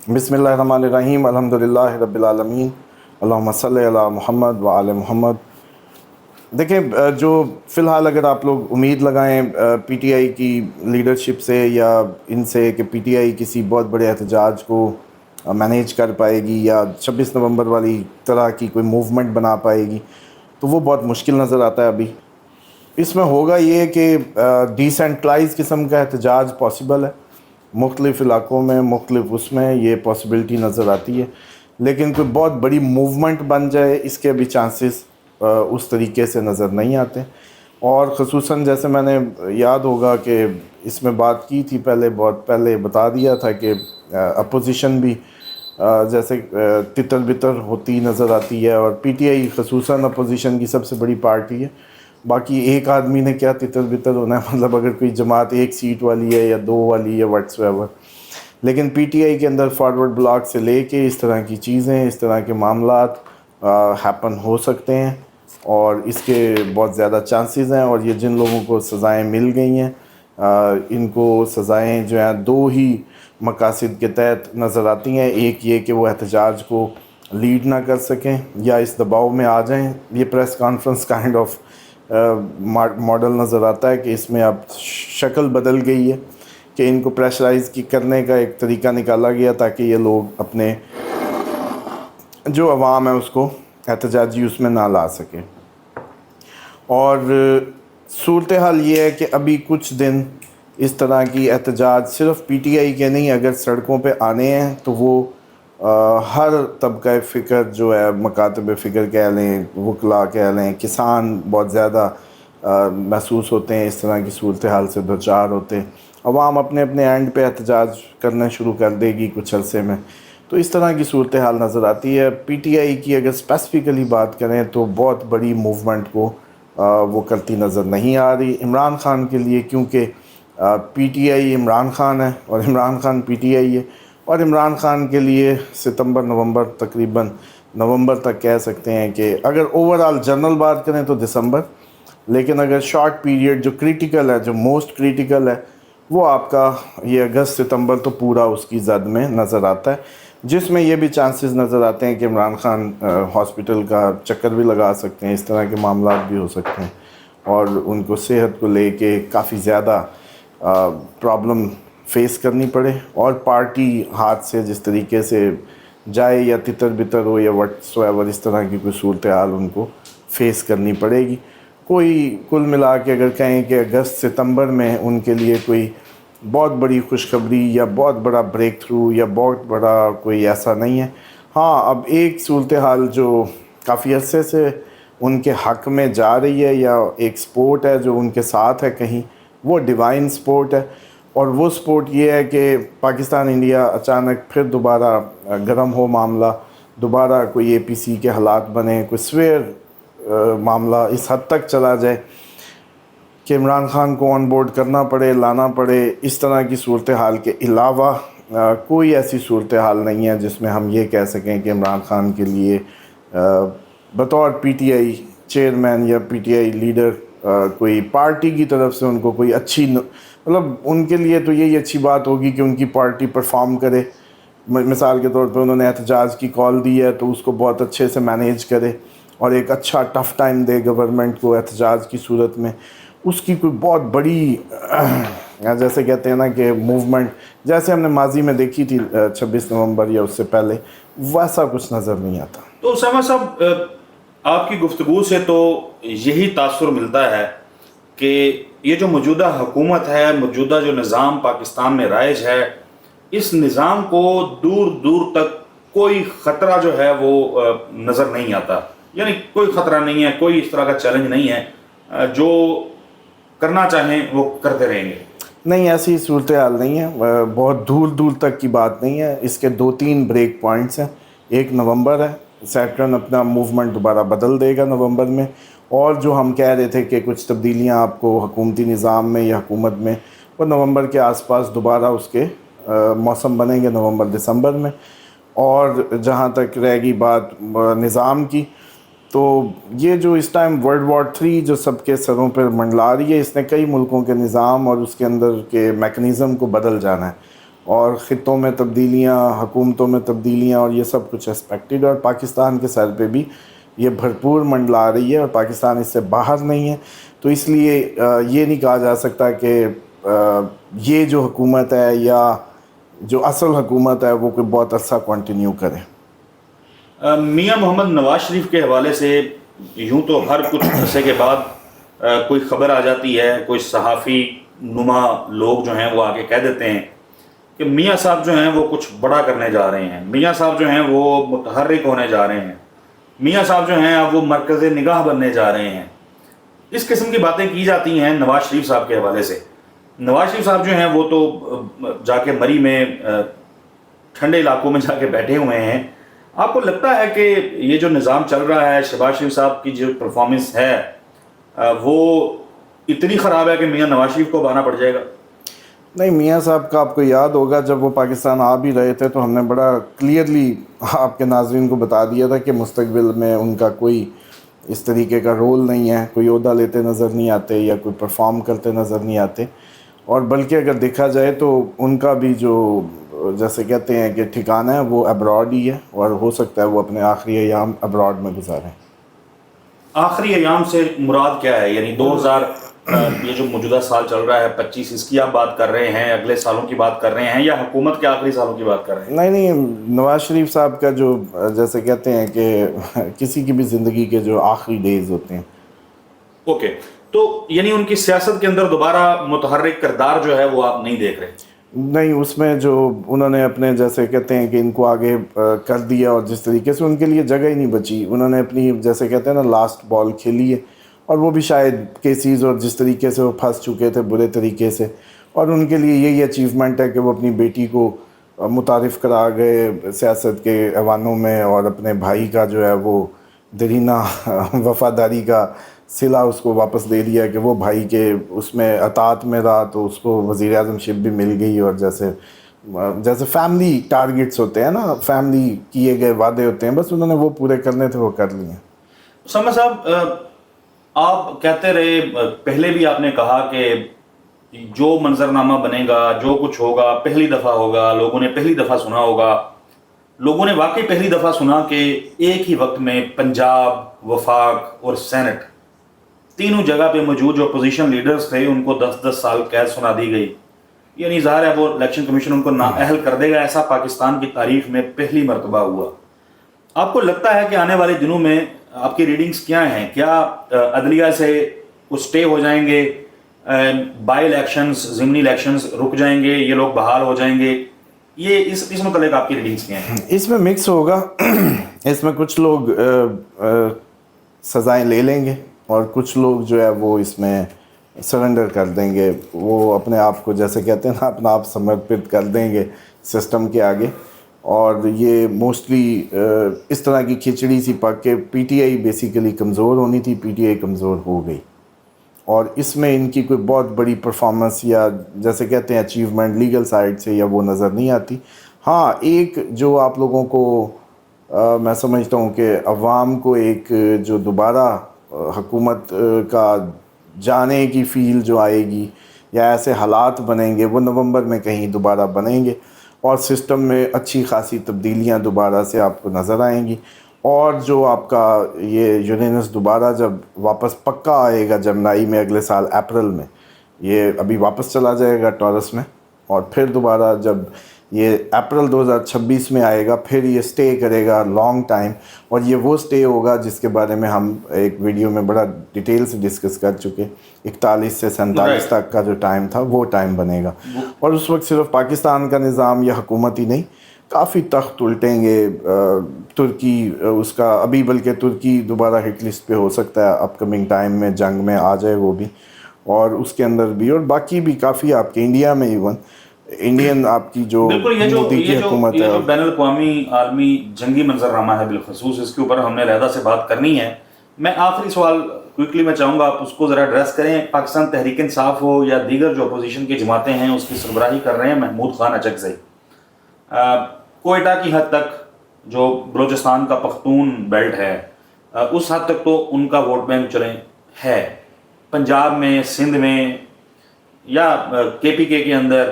بسم اللہ الرحمن الرحیم، الحمدللہ رب العالمین، اللہم صلی علی محمد و آل محمد۔ دیکھیں، جو فی الحال اگر آپ لوگ امید لگائیں پی ٹی آئی کی لیڈرشپ سے یا ان سے کہ پی ٹی آئی کسی بہت بڑے احتجاج کو مینیج کر پائے گی یا 26 نومبر والی طرح کی کوئی موومنٹ بنا پائے گی، تو وہ بہت مشکل نظر آتا ہے ابھی۔ اس میں ہوگا یہ کہ ڈیسینٹرلائز قسم کا احتجاج پاسبل ہے، مختلف علاقوں میں مختلف اس میں یہ پاسبلٹی نظر آتی ہے، لیکن کوئی بہت بڑی موومنٹ بن جائے اس کے بھی چانسز اس طریقے سے نظر نہیں آتے۔ اور خصوصاً جیسے میں نے یاد ہوگا کہ اس میں بات کی تھی پہلے، بہت پہلے بتا دیا تھا کہ اپوزیشن بھی جیسے تتر بتر ہوتی نظر آتی ہے، اور پی ٹی آئی خصوصاً اپوزیشن کی سب سے بڑی پارٹی ہے۔ باقی ایک آدمی نے کیا تتر بتر ہونا ہے، مطلب اگر کوئی جماعت ایک سیٹ والی ہے یا دو والی ہے واٹس ایور، لیکن پی ٹی آئی کے اندر فارورڈ بلاک سے لے کے اس طرح کی چیزیں، اس طرح کے معاملات ہیپن ہو سکتے ہیں، اور اس کے بہت زیادہ چانسز ہیں۔ اور یہ جن لوگوں کو سزائیں مل گئی ہیں، ان کو سزائیں جو ہیں دو ہی مقاصد کے تحت نظر آتی ہیں۔ ایک یہ کہ وہ احتجاج کو لیڈ نہ کر سکیں یا اس دباؤ میں آ جائیں۔ یہ press conference kind of model نظر آتا ہے کہ اس میں اب شکل بدل گئی ہے کہ ان کو پریشرائز کرنے کا ایک طریقہ نکالا گیا تاکہ یہ لوگ اپنے جو عوام ہے اس کو احتجاجی اس میں نہ لا سکیں۔ اور صورتحال یہ ہے کہ ابھی کچھ دن اس طرح کی احتجاج صرف پی ٹی آئی کے نہیں، اگر سڑکوں پہ آنے ہیں تو وہ ہر طبقہ فکر جو ہے، مکاتب فکر کہہ لیں، وکلاء کہہ لیں، کسان بہت زیادہ محسوس ہوتے ہیں، اس طرح کی صورتحال سے دوچار ہوتے ہیں۔ عوام اپنے اپنے اینڈ پہ احتجاج کرنا شروع کر دے گی کچھ عرصے میں، تو اس طرح کی صورتحال نظر آتی ہے۔ پی ٹی آئی کی اگر اسپیسیفکلی بات کریں تو بہت بڑی موومنٹ کو وہ کرتی نظر نہیں آ رہی۔ عمران خان کے لیے، کیونکہ P T I Imran Khan ہے اور Imran Khan P T I ہے، اور عمران خان کے لیے ستمبر نومبر، تقریباً نومبر تک کہہ سکتے ہیں کہ اگر اوورال جنرل بات کریں تو دسمبر، لیکن اگر شارٹ پیریڈ جو کریٹیکل ہے، جو موسٹ کریٹیکل ہے، وہ آپ کا یہ اگست ستمبر تو پورا اس کی زد میں نظر آتا ہے، جس میں یہ بھی چانسز نظر آتے ہیں کہ عمران خان ہاسپٹل کا چکر بھی لگا سکتے ہیں، اس طرح کے معاملات بھی ہو سکتے ہیں، اور ان کو صحت کو لے کے کافی زیادہ پرابلم فیس کرنی پڑے، اور پارٹی ہاتھ سے جس طریقے سے جائے یا تتر بتر ہو یا واٹس ایور، اس طرح کی کوئی صورتحال ان کو فیس کرنی پڑے گی۔ کوئی کل ملا کے اگر کہیں کہ اگست ستمبر میں ان کے لیے کوئی بہت بڑی خوشخبری یا بہت بڑا بریک تھرو یا بہت بڑا کوئی ایسا نہیں ہے۔ ہاں، اب ایک صورتحال جو کافی عرصے سے ان کے حق میں جا رہی ہے، یا ایک سپورٹ ہے جو ان کے ساتھ ہے کہیں، وہ ڈیوائن سپورٹ ہے، اور وہ سپورٹ یہ ہے کہ پاکستان انڈیا اچانک پھر دوبارہ گرم ہو معاملہ، دوبارہ کوئی اے پی سی کے حالات بنے، کوئی سویئر معاملہ اس حد تک چلا جائے کہ عمران خان کو آن بورڈ کرنا پڑے، لانا پڑے۔ اس طرح کی صورتحال کے علاوہ کوئی ایسی صورتحال نہیں ہے جس میں ہم یہ کہہ سکیں کہ عمران خان کے لیے بطور پی ٹی آئی چیئرمین یا پی ٹی آئی لیڈر کوئی پارٹی کی طرف سے ان کو کوئی اچھی، مطلب ان کے لیے تو یہی اچھی بات ہوگی کہ ان کی پارٹی پرفارم کرے۔ مثال کے طور پہ انہوں نے احتجاج کی کال دی ہے تو اس کو بہت اچھے سے مینیج کرے، اور ایک اچھا ٹف ٹائم دے گورنمنٹ کو احتجاج کی صورت میں۔ اس کی کوئی بہت بڑی جیسے کہتے ہیں نا کہ موومنٹ جیسے ہم نے ماضی میں دیکھی تھی 26 نومبر یا اس سے پہلے، ویسا کچھ نظر نہیں آتا۔ تو اسامہ صاحب، آپ کی گفتگو سے تو یہی تاثر ملتا ہے کہ یہ جو موجودہ حکومت ہے، موجودہ جو نظام پاکستان میں رائج ہے، اس نظام کو دور دور تک کوئی خطرہ جو ہے وہ نظر نہیں آتا، یعنی کوئی خطرہ نہیں ہے، کوئی اس طرح کا چیلنج نہیں ہے، جو کرنا چاہیں وہ کرتے رہیں گے۔ نہیں، ایسی صورتحال نہیں ہے، بہت دور دور تک کی بات نہیں ہے۔ اس کے 2-3 بریک پوائنٹس ہیں۔ ایک نومبر ہے، سیٹرن اپنا موومنٹ دوبارہ بدل دے گا نومبر میں، اور جو ہم کہہ رہے تھے کہ کچھ تبدیلیاں آپ کو حکومتی نظام میں یا حکومت میں، وہ نومبر کے آس پاس دوبارہ اس کے موسم بنیں گے، نومبر دسمبر میں۔ اور جہاں تک رہ گئی بات نظام کی، تو یہ جو اس ٹائم ورلڈ وار 3 جو سب کے سروں پر منڈلا رہی ہے، اس نے کئی ملکوں کے نظام اور اس کے اندر کے میکنزم کو بدل جانا ہے، اور خطوں میں تبدیلیاں، حکومتوں میں تبدیلیاں، اور یہ سب کچھ ایکسپیکٹڈ ہے، اور پاکستان کے سر پہ بھی یہ بھرپور منڈلا رہی ہے، اور پاکستان اس سے باہر نہیں ہے. تو اس لیے یہ نہیں کہا جا سکتا کہ یہ جو حکومت ہے یا جو اصل حکومت ہے وہ کوئی بہت عرصہ کنٹینیو کرے. میاں محمد نواز شریف کے حوالے سے یوں تو ہر کچھ عرصے کے بعد کوئی خبر آ جاتی ہے، کوئی صحافی نما لوگ جو ہیں وہ آگے کہہ دیتے ہیں کہ میاں صاحب جو ہیں وہ کچھ بڑا کرنے جا رہے ہیں، میاں صاحب جو ہیں وہ متحرک ہونے جا رہے ہیں، میاں صاحب جو ہیں اب وہ مرکز نگاہ بننے جا رہے ہیں. اس قسم کی باتیں کی جاتی ہیں نواز شریف صاحب کے حوالے سے. نواز شریف صاحب جو ہیں وہ تو جا کے مری میں ٹھنڈے علاقوں میں جا کے بیٹھے ہوئے ہیں. آپ کو لگتا ہے کہ یہ جو نظام چل رہا ہے، شہباز شریف صاحب کی جو پرفارمنس ہے وہ اتنی خراب ہے کہ میاں نواز شریف کو بہانا پڑ جائے گا؟ نہیں، میاں صاحب کا آپ کو یاد ہوگا جب وہ پاکستان آ بھی رہے تھے تو ہم نے بڑا کلیئرلی آپ کے ناظرین کو بتا دیا تھا کہ مستقبل میں ان کا کوئی اس طریقے کا رول نہیں ہے، کوئی عہدہ لیتے نظر نہیں آتے یا کوئی پرفارم کرتے نظر نہیں آتے. اور بلکہ اگر دیکھا جائے تو ان کا بھی جو جیسے کہتے ہیں کہ ٹھکانہ ہے وہ ابراڈ ہی ہے، اور ہو سکتا ہے وہ اپنے آخری ایام ابراڈ میں گزاریں. آخری ایام سے مراد کیا ہے؟ یعنی 2000 یہ جو موجودہ سال چل رہا ہے 25، اس کی آپ بات کر رہے ہیں، اگلے سالوں کی بات کر رہے ہیں، یا حکومت کے آخری سالوں کی بات کر رہے ہیں؟ نہیں، نواز شریف صاحب کا جو جیسے کہتے ہیں کہ کسی کی بھی زندگی کے جو آخری ڈیز ہوتے ہیں. اوکے، تو یعنی ان کی سیاست کے اندر دوبارہ متحرک کردار جو ہے وہ آپ نہیں دیکھ رہے؟ نہیں، اس میں جو انہوں نے اپنے جیسے کہتے ہیں کہ ان کو آگے کر دیا، اور جس طریقے سے ان کے لیے جگہ ہی نہیں بچی، انہوں نے اپنی جیسے کہتے ہیں نا لاسٹ بال کھیلی ہے، اور وہ بھی شاید کیسز اور جس طریقے سے وہ پھنس چکے تھے برے طریقے سے، اور ان کے لیے یہی اچیومنٹ ہے کہ وہ اپنی بیٹی کو متعارف کرا گئے سیاست کے ایوانوں میں، اور اپنے بھائی کا جو ہے وہ دیرینہ وفاداری کا صلہ اس کو واپس دے دیا کہ وہ بھائی کے اس میں اطاعت میں رہا تو اس کو وزیر اعظم شپ بھی مل گئی. اور جیسے فیملی ٹارگٹس ہوتے ہیں نا، فیملی کیے گئے وعدے ہوتے ہیں، بس انہوں نے وہ پورے کرنے تھے، وہ کر لیے. اسامہ صاحب، آپ کہتے رہے، پہلے بھی آپ نے کہا کہ جو منظرنامہ بنے گا، جو کچھ ہوگا پہلی دفعہ ہوگا، لوگوں نے پہلی دفعہ سنا ہوگا. لوگوں نے واقعی پہلی دفعہ سنا کہ ایک ہی وقت میں پنجاب، وفاق اور سینٹ تینوں جگہ پہ موجود جو اپوزیشن لیڈرز تھے ان کو 10-10 سال قید سنا دی گئی. یعنی ظاہر ہے وہ الیکشن کمیشن ان کو نااہل کر دے گا، ایسا پاکستان کی تاریخ میں پہلی مرتبہ ہوا. آپ کو لگتا ہے کہ آنے والے دنوں میں آپ کی ریڈنگز کیا ہیں؟ کیا عدلیہ سے کچھ سٹے ہو جائیں گے، بائی الیکشنز، ضمنی الیکشنز رک جائیں گے، یہ لوگ بحال ہو جائیں گے؟ یہ اس متعلق آپ کی ریڈنگز کیا ہیں؟ اس میں مکس ہوگا. اس میں کچھ لوگ سزائیں لے لیں گے، اور کچھ لوگ جو ہے وہ اس میں سرنڈر کر دیں گے، وہ اپنے آپ کو جیسے کہتے ہیں نا اپنا آپ سمرپت کر دیں گے سسٹم کے آگے. اور یہ موسٹلی اس طرح کی کھچڑی سی پک کے پی ٹی آئی بیسیکلی کمزور ہونی تھی، پی ٹی آئی کمزور ہو گئی، اور اس میں ان کی کوئی بہت بڑی پرفارمنس یا جیسے کہتے ہیں اچیومنٹ لیگل سائڈ سے یا وہ نظر نہیں آتی. ہاں، ایک جو آپ لوگوں کو میں سمجھتا ہوں کہ عوام کو ایک جو دوبارہ حکومت کا جانے کی فیل جو آئے گی یا ایسے حالات بنیں گے، وہ نومبر میں کہیں دوبارہ بنیں گے، اور سسٹم میں اچھی خاصی تبدیلیاں دوبارہ سے آپ کو نظر آئیں گی. اور جو آپ کا یہ یونینس دوبارہ جب واپس پکا آئے گا جمنائی میں اگلے سال اپریل میں، یہ ابھی واپس چلا جائے گا ٹورس میں، اور پھر دوبارہ جب یہ اپریل 2026 میں آئے گا پھر یہ سٹے کرے گا لانگ ٹائم. اور یہ وہ سٹے ہوگا جس کے بارے میں ہم ایک ویڈیو میں بڑا ڈیٹیل سے ڈسکس کر چکے، 41 سے 47 تک کا جو ٹائم تھا وہ ٹائم بنے گا. اور اس وقت صرف پاکستان کا نظام یا حکومت ہی نہیں، کافی تخت الٹیں گے. ترکی اس کا ابھی بلکہ ترکی دوبارہ ہٹ لسٹ پہ ہو سکتا ہے اپ کمنگ ٹائم میں، جنگ میں آ جائے وہ بھی، اور اس کے اندر بھی، اور باقی بھی کافی آپ کے انڈیا میں ایون انڈین آپ کی جو مودی کی حکومت ہے. یہ جو بین الاقوامی عالمی جنگی منظرنامہ ہے بالخصوص، اس کے اوپر ہم نے علیحدہ سے بات کرنی ہے. میں آخری سوال کوئکلی میں چاہوں گا آپ اس کو ذرا ایڈریس کریں. پاکستان تحریک انصاف ہو یا دیگر جو اپوزیشن کی جماعتیں ہیں اس کی سربراہی کر رہے ہیں محمود خان اچکزئی. کوئٹہ کی حد تک جو بلوچستان کا پختون بیلٹ ہے اس حد تک تو ان کا ووٹ بینک چلیں ہے. پنجاب میں، سندھ میں یا کے پی کے اندر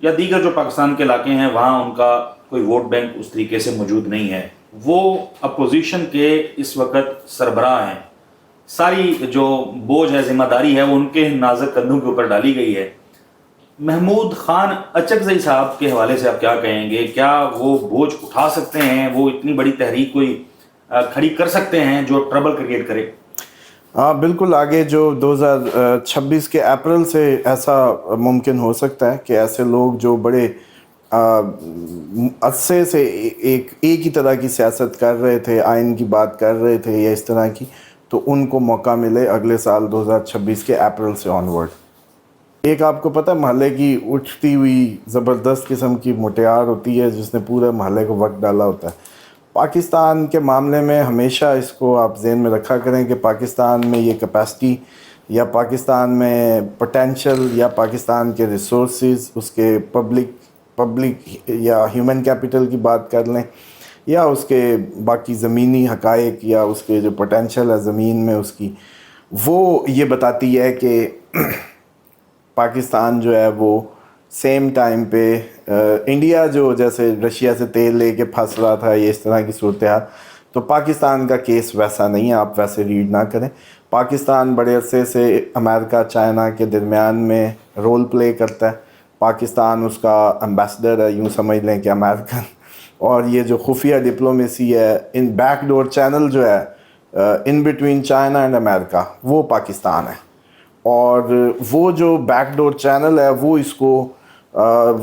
یا دیگر جو پاکستان کے علاقے ہیں وہاں ان کا کوئی ووٹ بینک اس طریقے سے موجود نہیں ہے. وہ اپوزیشن کے اس وقت سربراہ ہیں. ساری جو بوجھ ہے، ذمہ داری ہے، وہ ان کے نازک کندھوں کے اوپر ڈالی گئی ہے. محمود خان اچکزئی صاحب کے حوالے سے آپ کیا کہیں گے؟ کیا وہ بوجھ اٹھا سکتے ہیں؟ وہ اتنی بڑی تحریک کوئی کھڑی کر سکتے ہیں جو ٹربل کریٹ کرے؟ ہاں بالکل. آگے جو 2026 کے اپریل سے ایسا ممکن ہو سکتا ہے کہ ایسے لوگ جو بڑے عرصے سے ایک ہی طرح کی سیاست کر رہے تھے، آئین کی بات کر رہے تھے یا اس طرح کی، تو ان کو موقع ملے اگلے سال 2026 کے اپریل سے آن ورڈ. ایک آپ کو پتہ محلے کی اٹھتی ہوئی زبردست قسم کی مٹیار ہوتی ہے جس نے پورے محلے کو وقت ڈالا ہوتا ہے. پاکستان کے معاملے میں ہمیشہ اس کو آپ ذہن میں رکھا کریں کہ پاکستان میں یہ کیپیسٹی یا پاکستان میں پوٹینشل یا پاکستان کے ریسورسز، اس کے پبلک یا ہیومن کیپٹل کی بات کر لیں یا اس کے باقی زمینی حقائق یا اس کے جو پوٹینشل ہے زمین میں اس کی، وہ یہ بتاتی ہے کہ پاکستان جو ہے وہ سیم ٹائم پہ انڈیا جو جیسے رشیا سے تیل لے کے پھنس رہا تھا یہ اس طرح کی صورتحال، تو پاکستان کا کیس ویسا نہیں ہے. آپ ویسے ریڈ نہ کریں. پاکستان بڑے عرصے سے امریکہ چائنا کے درمیان میں رول پلے کرتا ہے. پاکستان اس کا امبیسڈر ہے، یوں سمجھ لیں کہ امریکن. اور یہ جو خفیہ ڈپلومیسی ہے، ان بیک ڈور چینل جو ہے ان بٹوین چائنا اینڈ امریکہ، وہ پاکستان ہے. اور وہ جو بیک ڈور چینل ہے وہ اس کو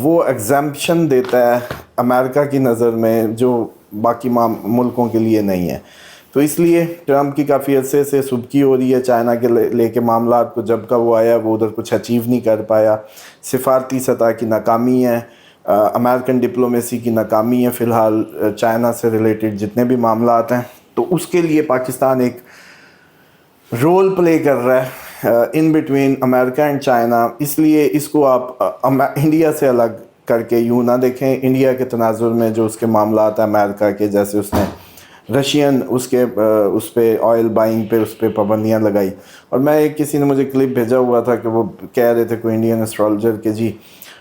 وہ ایگزمپشن دیتا ہے امریکہ کی نظر میں جو باقی ملکوں کے لیے نہیں ہے. تو اس لیے ٹرمپ کی کافی عرصے سے سبکی ہو رہی ہے چائنا کے لے کے معاملات کو. جب کا وہ آیا وہ ادھر کچھ اچیو نہیں کر پایا. سفارتی سطح کی ناکامی ہے، امریکن ڈپلومیسی کی ناکامی ہے فی الحال چائنا سے ریلیٹڈ جتنے بھی معاملات ہیں. تو اس کے لیے پاکستان ایک رول پلے کر رہا ہے in between America and China. اس لیے اس کو آپ انڈیا سے الگ کر کے یوں نہ دیکھیں. انڈیا کے تناظر میں جو اس کے معاملات ہیں امریکہ کے، جیسے اس نے رشین اس پہ آئل بائنگ پہ اس پہ پابندیاں لگائی. اور میں کسی نے مجھے کلپ بھیجا ہوا تھا کہ وہ کہہ رہے تھے کوئی انڈین ایسٹرالوجر کہ جی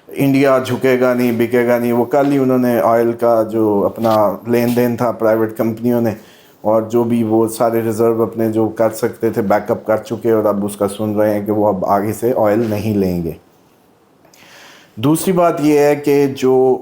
انڈیا جھکے گا نہیں، بکے گا نہیں. وہ کل ہی انہوں نے آئل کا جو اپنا لین دین تھا پرائیویٹ کمپنیوں نے اور جو بھی وہ سارے ریزرو اپنے جو کر سکتے تھے بیک اپ کر چکے، اور اب اس کا سن رہے ہیں کہ وہ اب آگے سے آئل نہیں لیں گے. دوسری بات یہ ہے کہ جو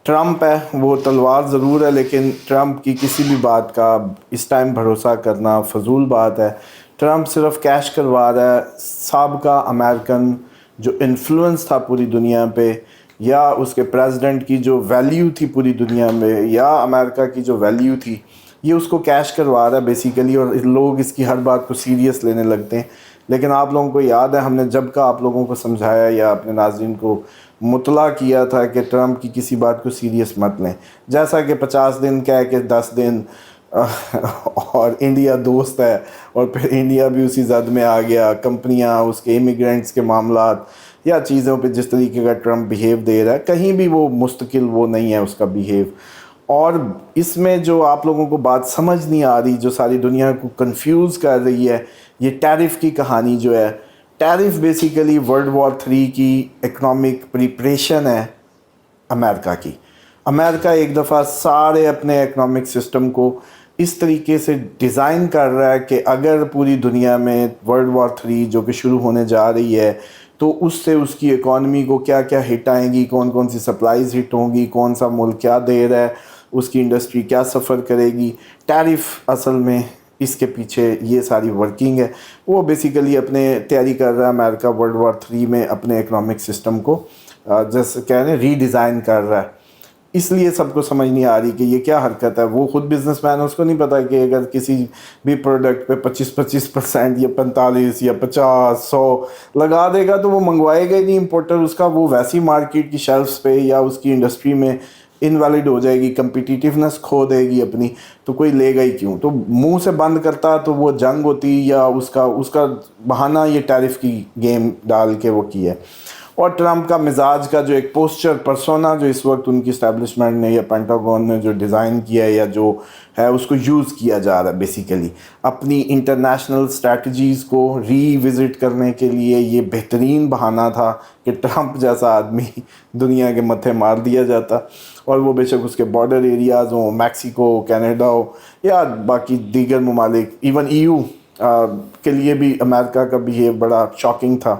ٹرمپ ہے وہ تلوار ضرور ہے، لیکن ٹرمپ کی کسی بھی بات کا اس ٹائم بھروسہ کرنا فضول بات ہے. ٹرمپ صرف کیش کروا رہا ہے. سابقہ امریکن جو انفلوئنس تھا پوری دنیا پہ، یا اس کے پریزیڈنٹ کی جو ویلیو تھی پوری دنیا میں، یا امریکہ کی جو ویلیو تھی، یہ اس کو کیش کروا رہا ہے بیسیکلی. اور لوگ اس کی ہر بات کو سیریس لینے لگتے ہیں. لیکن آپ لوگوں کو یاد ہے ہم نے جب کا آپ لوگوں کو سمجھایا یا اپنے ناظرین کو مطلع کیا تھا کہ ٹرمپ کی کسی بات کو سیریس مت لیں. جیسا کہ 50 دن کہہ کے 10 دن اور انڈیا دوست ہے، اور پھر انڈیا بھی اسی زد میں آ گیا. کمپنیاں، اس کے امیگرینٹس کے معاملات یا چیزوں پہ جس طریقے کا ٹرمپ بیہیو دے رہا ہے، کہیں بھی وہ مستقل وہ نہیں ہے اس کا بیہیو. اور اس میں جو آپ لوگوں کو بات سمجھ نہیں آ رہی، جو ساری دنیا کو کنفیوز کر رہی ہے، یہ ٹیرف کی کہانی جو ہے. ٹیرف بیسیکلی ورلڈ وار 3 کی اکنامک پریپریشن ہے امریکہ کی. امریکہ ایک دفعہ سارے اپنے اکنامک سسٹم کو اس طریقے سے ڈیزائن کر رہا ہے کہ اگر پوری دنیا میں ورلڈ وار 3 جو کہ شروع ہونے جا رہی ہے تو اس سے اس کی اکانومی کو کیا کیا ہٹ آئیں گی، کون کون سی سپلائیز ہٹ ہوں گی، کون سا ملک کیا دے رہا ہے، اس کی انڈسٹری کیا سفر کرے گی. ٹیرف اصل میں اس کے پیچھے یہ ساری ورکنگ ہے. وہ بیسیکلی اپنے تیاری کر رہا ہے امریکہ ورلڈ وار 3 میں اپنے اکنامک سسٹم کو جیسے کہہ رہے ہیں ری ڈیزائن کر رہا ہے. اس لیے سب کو سمجھ نہیں آ رہی کہ یہ کیا حرکت ہے. وہ خود بزنس مین ہے، اس کو نہیں پتا کہ اگر کسی بھی پروڈکٹ پہ 25% یا 45 یا 50 100 لگا دے گا تو وہ منگوائے گا ہی نہیں امپورٹر اس کا. وہ ویسی مارکیٹ کی شیلفز پہ یا اس کی انڈسٹری میں انویلڈ ہو جائے گی، کمپیٹیٹیونیس کھو دے گی اپنی، تو کوئی لے گا ہی کیوں. تو منہ سے بند کرتا تو وہ جنگ ہوتی، یا اس کا بہانہ یہ ٹیرف کی گیم ڈال کے وہ کی ہے. اور ٹرمپ کا مزاج کا جو ایک پوسچر پرسونا جو اس وقت ان کی اسٹیبلشمنٹ نے یا پینٹاگون نے جو ڈیزائن کیا ہے یا جو ہے اس کو یوز کیا جا رہا ہے بیسیکلی اپنی انٹرنیشنل اسٹریٹجیز کو ری وزٹ کرنے کے لیے. یہ بہترین بہانہ تھا کہ ٹرمپ جیسا آدمی دنیا کے متھے مار دیا جاتا اور وہ بے شک اس کے بارڈر ایریاز ہوں, میکسیکو, کینیڈا ہو یا باقی دیگر ممالک, ایون EU کے لیے بھی امریکہ کا بیہیو بڑا شاکنگ تھا.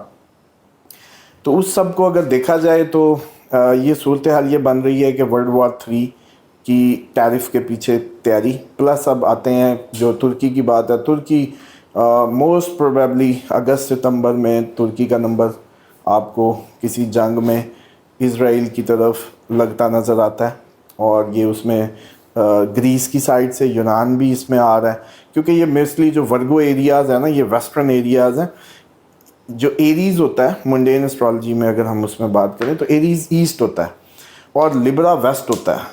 تو اس سب کو اگر دیکھا جائے تو یہ صورتحال یہ بن رہی ہے کہ ورلڈ وار 3 کی ٹیرف کے پیچھے تیاری. پلس اب آتے ہیں جو ترکی کی بات ہے. ترکی موسٹ پروبیبلی اگست ستمبر میں ترکی کا نمبر آپ کو کسی جنگ میں اسرائیل کی طرف لگتا نظر آتا ہے, اور یہ اس میں گریس کی سائڈ سے یونان بھی اس میں آ رہا ہے, کیونکہ یہ موسٹلی جو ورگو ایریاز ہیں نا, یہ ویسٹرن ایریاز ہیں. جو ایریز ہوتا ہے منڈین اسٹرالوجی میں اگر ہم اس میں بات کریں تو ایریز ایسٹ ہوتا ہے اور لبرا ویسٹ ہوتا ہے,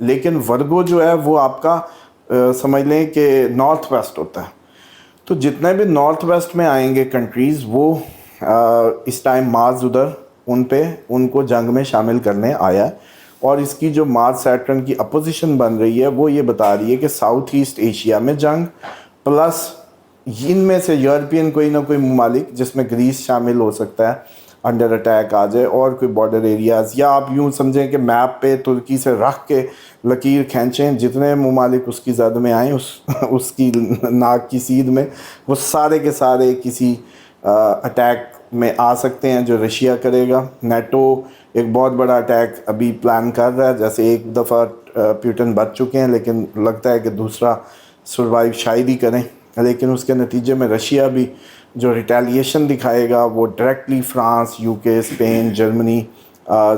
لیکن ورگو جو ہے وہ آپ کا سمجھ لیں کہ نارتھ ویسٹ ہوتا ہے. تو جتنے بھی نارتھ ویسٹ میں آئیں گے کنٹریز وہ اس ٹائم مارس ادھر ان کو جنگ میں شامل کرنے آیا ہے. اور اس کی جو مارس سیٹرن کی اپوزیشن بن رہی ہے وہ یہ بتا رہی ہے کہ ساؤتھ ایسٹ ایشیا میں جنگ, پلس ان میں سے یورپین کوئی نہ کوئی ممالک جس میں گریس شامل ہو سکتا ہے انڈر اٹیک آ جائے, اور کوئی بارڈر ایریاز, یا آپ یوں سمجھیں کہ میپ پہ ترکی سے رکھ کے لکیر کھینچیں, جتنے ممالک اس کی زد میں آئیں اس کی ناک کی سیدھ میں, وہ سارے کے سارے کسی اٹیک میں آ سکتے ہیں جو رشیا کرے گا. نیٹو ایک بہت بڑا اٹیک ابھی پلان کر رہا ہے, جیسے ایک دفعہ پیوٹن بچ چکے ہیں لیکن لگتا ہے کہ دوسرا سروائیو شاید ہی کریں, لیکن اس کے نتیجے میں رشیا بھی جو ریٹیلیشن دکھائے گا وہ directly France, UK, Spain, Germany,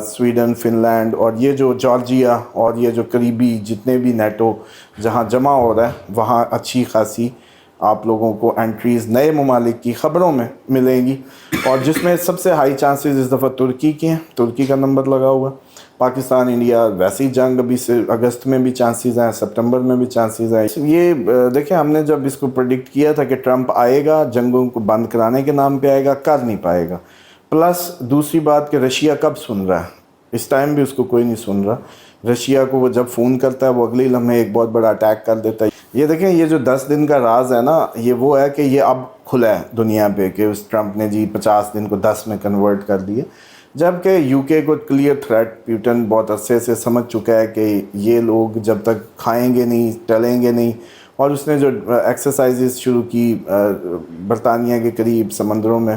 Sweden, Finland اور یہ جو جارجیا اور یہ جو قریبی جتنے بھی نیٹو جہاں جمع ہو رہا ہے وہاں اچھی خاصی آپ لوگوں کو انٹریز نئے ممالک کی خبروں میں ملیں گی, اور جس میں سب سے ہائی چانسز اس دفعہ ترکی کے ہیں. ترکی کا نمبر لگا ہوا. پاکستان انڈیا ویسی جنگ ابھی سے اگست میں بھی چانسز ہیں, سپٹمبر میں بھی چانسز ہیں. یہ دیکھیں ہم نے جب اس کو پریڈکٹ کیا تھا کہ ٹرمپ آئے گا, جنگوں کو بند کرانے کے نام پہ آئے گا, کر نہیں پائے گا. پلس دوسری بات کہ رشیا کب سن رہا ہے, اس ٹائم بھی اس کو کوئی نہیں سن رہا. رشیا کو وہ جب فون کرتا ہے وہ اگلے لمحے ایک بہت بڑا اٹیک کر دیتا ہے. یہ دیکھیں یہ جو 10 دن کا راز ہے نا, یہ وہ ہے کہ یہ اب کھلا ہے دنیا پہ کہ اس ٹرمپ نے جی 50 دن کو 10 میں کنورٹ کر دیے, جبکہ UK کو کلیئر تھریٹ پیوٹن بہت عرصے سے سمجھ چکا ہے کہ یہ لوگ جب تک کھائیں گے نہیں چلیں گے نہیں. اور اس نے جو ایکسرسائزز شروع کی برطانیہ کے قریب سمندروں میں,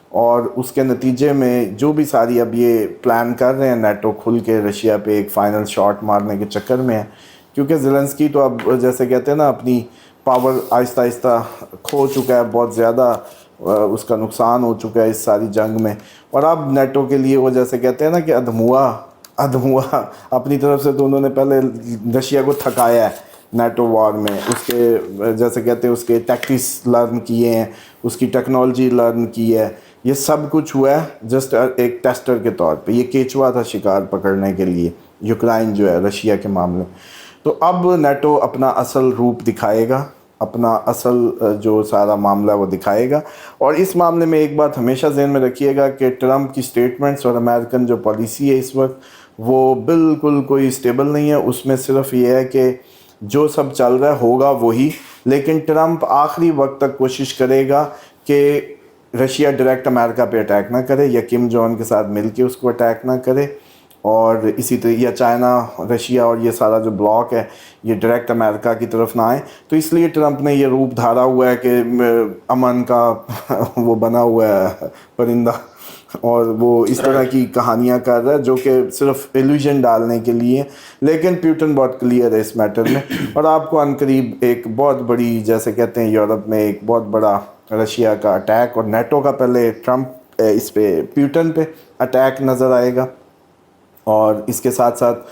اور اس کے نتیجے میں جو بھی ساری اب یہ پلان کر رہے ہیں نیٹو کھل کے رشیا پہ ایک فائنل شاٹ مارنے کے چکر میں ہے, کیونکہ زیلنسکی تو اب جیسے کہتے ہیں نا اپنی پاور آہستہ آہستہ کھو چکا ہے, بہت زیادہ اس کا نقصان ہو چکا ہے اس ساری جنگ میں. اور اب نیٹو کے لیے وہ جیسے کہتے ہیں نا کہ ادھموا اپنی طرف سے تو انہوں نے پہلے رشیا کو تھکایا ہے نیٹو وار میں, اس کے جیسے کہتے ہیں اس کے ٹیکٹکس لرن کیے ہیں, اس کی ٹیکنالوجی لرن کی ہے, یہ سب کچھ ہوا ہے جسٹ ایک ٹیسٹر کے طور پہ. یہ کیچوا تھا شکار پکڑنے کے لیے یوکرائن جو ہے رشیا کے معاملے. تو اب نیٹو اپنا اصل روپ دکھائے گا, اپنا اصل جو سارا معاملہ وہ دکھائے گا. اور اس معاملے میں ایک بات ہمیشہ ذہن میں رکھیے گا کہ ٹرمپ کی سٹیٹمنٹس اور امریکن جو پالیسی ہے اس وقت وہ بالکل کوئی سٹیبل نہیں ہے. اس میں صرف یہ ہے کہ جو سب چل رہا ہے ہوگا وہی, لیکن ٹرمپ آخری وقت تک کوشش کرے گا کہ رشیا ڈائریکٹ امریکہ پہ اٹیک نہ کرے, یا کم جون کے ساتھ مل کے اس کو اٹیک نہ کرے, اور اسی طرح یا چائنا, رشیا اور یہ سارا جو بلاک ہے یہ ڈائریکٹ امریکہ کی طرف نہ آئے. تو اس لیے ٹرمپ نے یہ روپ دھارا ہوا ہے کہ امن کا وہ بنا ہوا ہے پرندہ, اور وہ اس طرح کی کہانیاں کر رہا ہے جو کہ صرف ایلیوژن ڈالنے کے لیے. لیکن پیوٹن بہت کلیئر ہے اس میٹر میں, اور آپ کو عنقریب ایک بہت بڑی جیسے کہتے ہیں یورپ میں ایک بہت بڑا رشیا کا اٹیک اور نیٹو کا پہلے ٹرمپ اس پہ پیوٹن پہ اٹیک نظر آئے گا. اور اس کے ساتھ ساتھ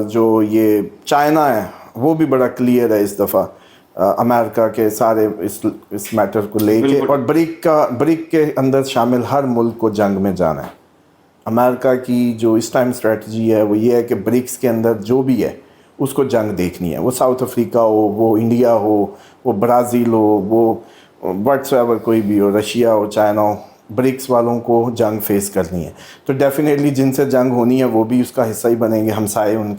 جو یہ چائنا ہے وہ بھی بڑا کلیئر ہے اس دفعہ امریکہ کے سارے اس میٹر کو لے کے, اور بریک کے اندر شامل ہر ملک کو جنگ میں جانا ہے. امریکہ کی جو اس ٹائم اسٹریٹجی ہے وہ یہ ہے کہ برکس کے اندر جو بھی ہے اس کو جنگ دیکھنی ہے, وہ ساؤتھ افریقہ ہو, وہ انڈیا ہو, وہ برازیل ہو, وہ وٹس ایور کوئی بھی ہو, رشیا ہو, چائنا ہو, برکس والوں کو جنگ فیس کرنی ہے، تو ڈیفینیٹلی جن سے جنگ ہونی ہے وہ بھی اس کا حصہ ہی بنیں گے، ہمسائے ان کے